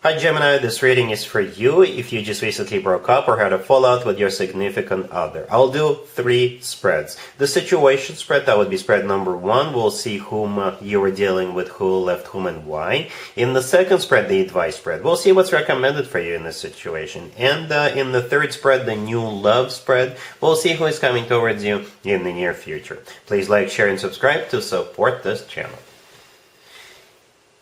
Hi Gemini, this reading is for you if you just recently broke up or had a fallout with your significant other. I'll do 3 spreads. The situation spread, that would be spread number 1. We'll see whom you were dealing with, who left whom and why. In the second spread, the advice spread, we'll see what's recommended for you in this situation. And in the third spread, the new love spread, we'll see who is coming towards you in the near future. Please like, share, and subscribe to support this channel.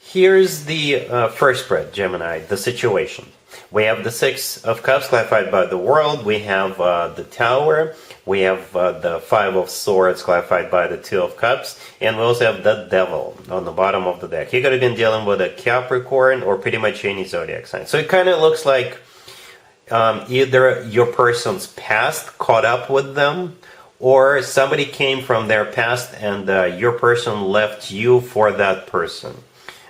Here's the first spread, Gemini, the situation. We have the 6 of Cups clarified by the World. We have the Tower. We have the 5 of Swords clarified by the 2 of Cups. And we also have the Devil on the bottom of the deck. You could have been dealing with a Capricorn or pretty much any zodiac sign. So it kind of looks like either your person's past caught up with them, or somebody came from their past and your person left you for that person.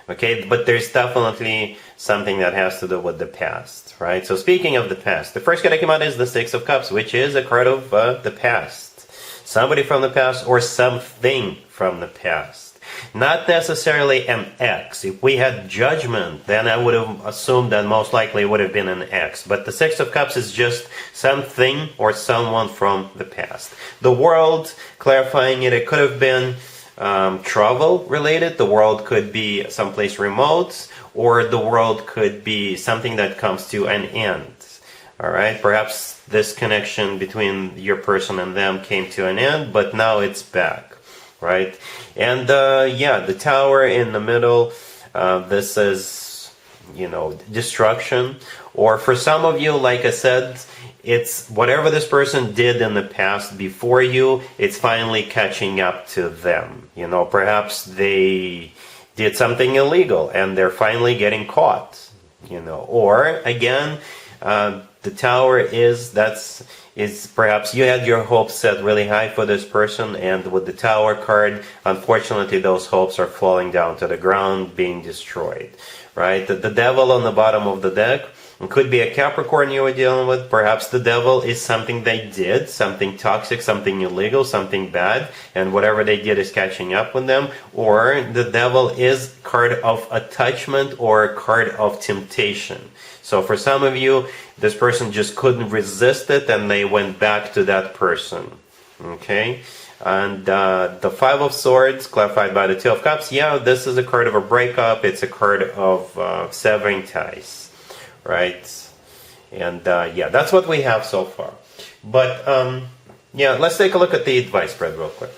Okay, but there's definitely something that has to do with the past, right? So speaking of the past, the first card that came out is the 6 of Cups, which is a card of the past. Somebody from the past or something from the past. Not necessarily an ex. If we had Judgment, then I would have assumed that most likely it would have been an ex. But the 6 of Cups is just something or someone from the past. The World, clarifying it, it could have been travel related. The world could be someplace remote, or the world could be something that comes to an end. All right, perhaps this connection between your person and them came to an end, but now it's back, right? And yeah, the Tower in the middle, this is, you know, destruction. Or for some of you, like I said, it's whatever this person did in the past before you, it's finally catching up to them. You know, perhaps they did something illegal and they're finally getting caught. You know, or again, the Tower is perhaps you had your hopes set really high for this person, and with the Tower card, unfortunately, those hopes are falling down to the ground, being destroyed. Right? The Devil on the bottom of the deck. It could be a Capricorn you were dealing with. Perhaps the Devil is something they did, something toxic, something illegal, something bad, and whatever they did is catching up with them. Or the Devil is card of attachment or a card of temptation. So for some of you, this person just couldn't resist it and they went back to that person. Okay? And the 5 of Swords, clarified by the 2 of Cups, yeah, this is a card of a breakup. It's a card of severing ties. Right? And yeah, that's what we have so far. But yeah, let's take a look at the advice spread real quick.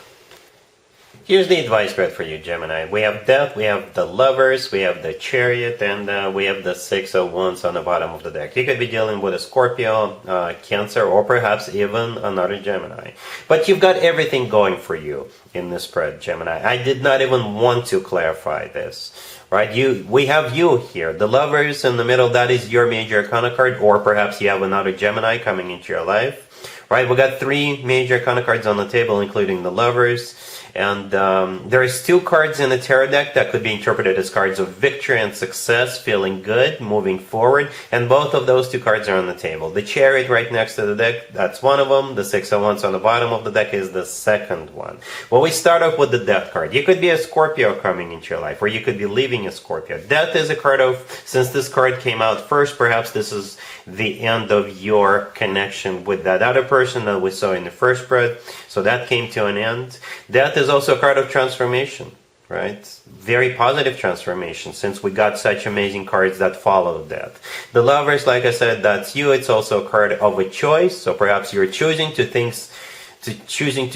Here's the advice spread for you, Gemini. We have Death, we have the Lovers, we have the Chariot, and we have the 6 of Wands on the bottom of the deck. You could be dealing with a Scorpio, Cancer, or perhaps even another Gemini. But you've got everything going for you in this spread, Gemini. I did not even want to clarify this. Right, we have you here. The Lovers in the middle, that is your major arcana card, or perhaps you have another Gemini coming into your life. Right, we got 3 major arcana cards on the table, including the Lovers. And there is 2 cards in the tarot deck that could be interpreted as cards of victory and success, feeling good, moving forward. And both of those 2 cards are on the table. The Chariot right next to the deck, that's one of them. The 6 of Wands on the bottom of the deck is the second one. Well, we start off with the Death card. You could be a Scorpio coming into your life, or you could be leaving a Scorpio. Death is a card of, since this card came out first, perhaps this is the end of your connection with that other person that we saw in the first spread. So that came to an end. Death is also a card of transformation, right? Very positive transformation, since we got such amazing cards that follow death. The Lovers, like I said, that's you. It's also a card of a choice. So perhaps you're choosing to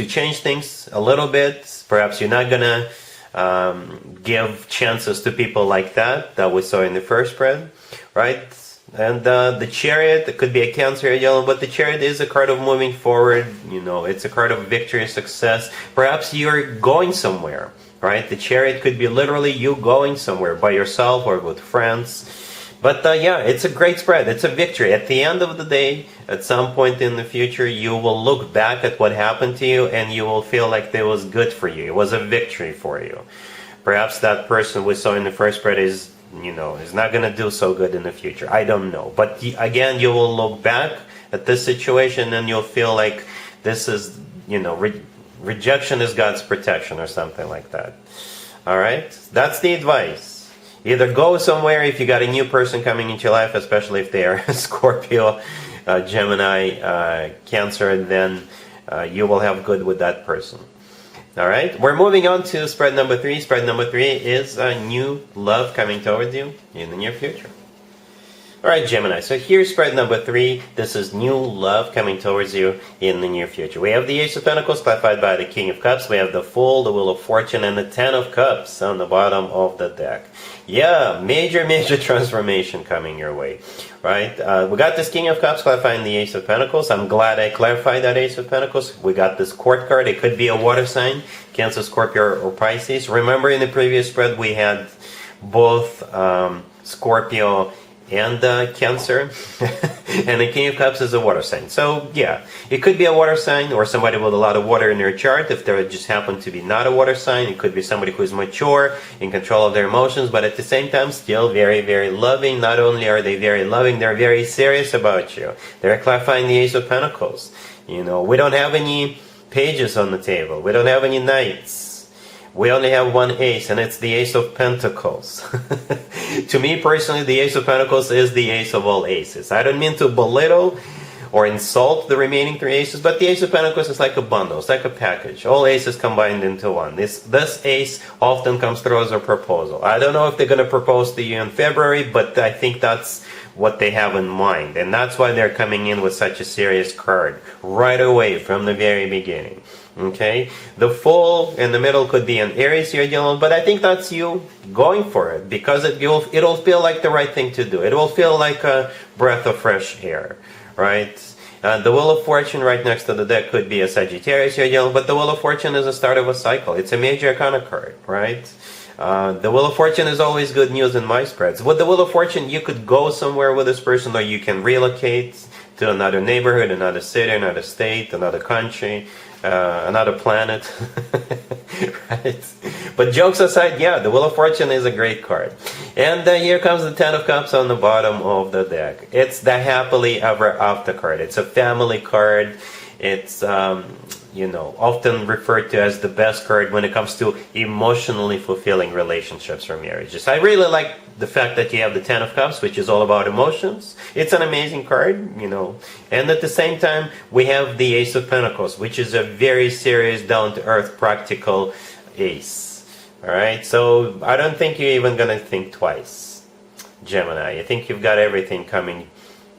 change things a little bit. Perhaps you're not gonna give chances to people like that we saw in the first spread, right? And the Chariot, it could be a Cancer yellow, but the Chariot is a card of moving forward. You know, it's a card of victory, success. Perhaps you're going somewhere, right? The Chariot could be literally you going somewhere by yourself or with friends. But yeah, it's a great spread. It's a victory. At the end of the day, at some point in the future, you will look back at what happened to you and you will feel like it was good for you. It was a victory for you. Perhaps that person we saw in the first spread is, you know, is not going to do so good in the future. I don't know. But again, you will look back at this situation and you'll feel like this is, you know, rejection is God's protection or something like that. All right? That's the advice. Either go somewhere if you got a new person coming into your life, especially if they are Scorpio, Gemini, Cancer, then you will have good with that person. All right, we're moving on to spread number 3. Spread number 3 is new love coming towards you in the near future. All right, Gemini, so here's spread number 3. This is new love coming towards you in the near future. We have the Ace of Pentacles clarified by the King of Cups. We have the Fool, the Wheel of Fortune, and the Ten of Cups on the bottom of the deck. Yeah, major transformation coming your way, right? We got this King of Cups clarifying the Ace of Pentacles. I'm glad I clarified that Ace of Pentacles. We got this Court card. It could be a water sign, Cancer, Scorpio, or Pisces. Remember in the previous spread we had both Scorpio and Cancer, and the King of Cups is a water sign. So yeah, it could be a water sign or somebody with a lot of water in their chart. If there just happen to be not a water sign, it could be somebody who is mature, in control of their emotions, but at the same time still very loving. Not only are they very loving, they're very serious about you. They're clarifying the Ace of Pentacles. You know, we don't have any pages on the table. We don't have any knights. We only have one ace, and it's the Ace of Pentacles. To me personally, the Ace of Pentacles is the ace of all aces. I don't mean to belittle or insult the remaining 3 aces, but the Ace of Pentacles is like a bundle. It's like a package. All aces combined into one. This ace often comes through as a proposal. I don't know if they're going to propose to you in February, but I think that's what they have in mind. And that's why they're coming in with such a serious card right away from the very beginning. Okay, the Fool in the middle could be an Aries you're dealing with, but I think that's you going for it because it'll feel like the right thing to do. It will feel like a breath of fresh air, right? The Wheel of Fortune right next to the deck could be a Sagittarius you're dealing with, but the Wheel of Fortune is the start of a cycle. It's a major arcana card, right? The Wheel of Fortune is always good news in my spreads. With the Wheel of Fortune, you could go somewhere with this person, or you can relocate to another neighborhood, another city, another state, another country, another planet. Right? But jokes aside, yeah, the Wheel of Fortune is a great card. And here comes the Ten of Cups on the bottom of the deck. It's the happily ever after card. It's a family card. It's often referred to as the best card when it comes to emotionally fulfilling relationships or marriages. I really like the fact that you have the Ten of Cups, which is all about emotions. It's an amazing card, And at the same time, we have the Ace of Pentacles, which is a very serious, down-to-earth, practical ace. All right, so I don't think you're even going to think twice, Gemini. I think you've got everything coming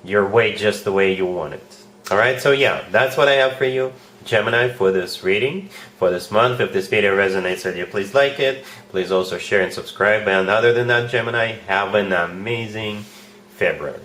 your way just the way you want it. All right, so yeah, that's what I have for you, Gemini, for this reading for this month. If this video resonates with you, please like it. Please also share and subscribe. And other than that, Gemini, have an amazing February.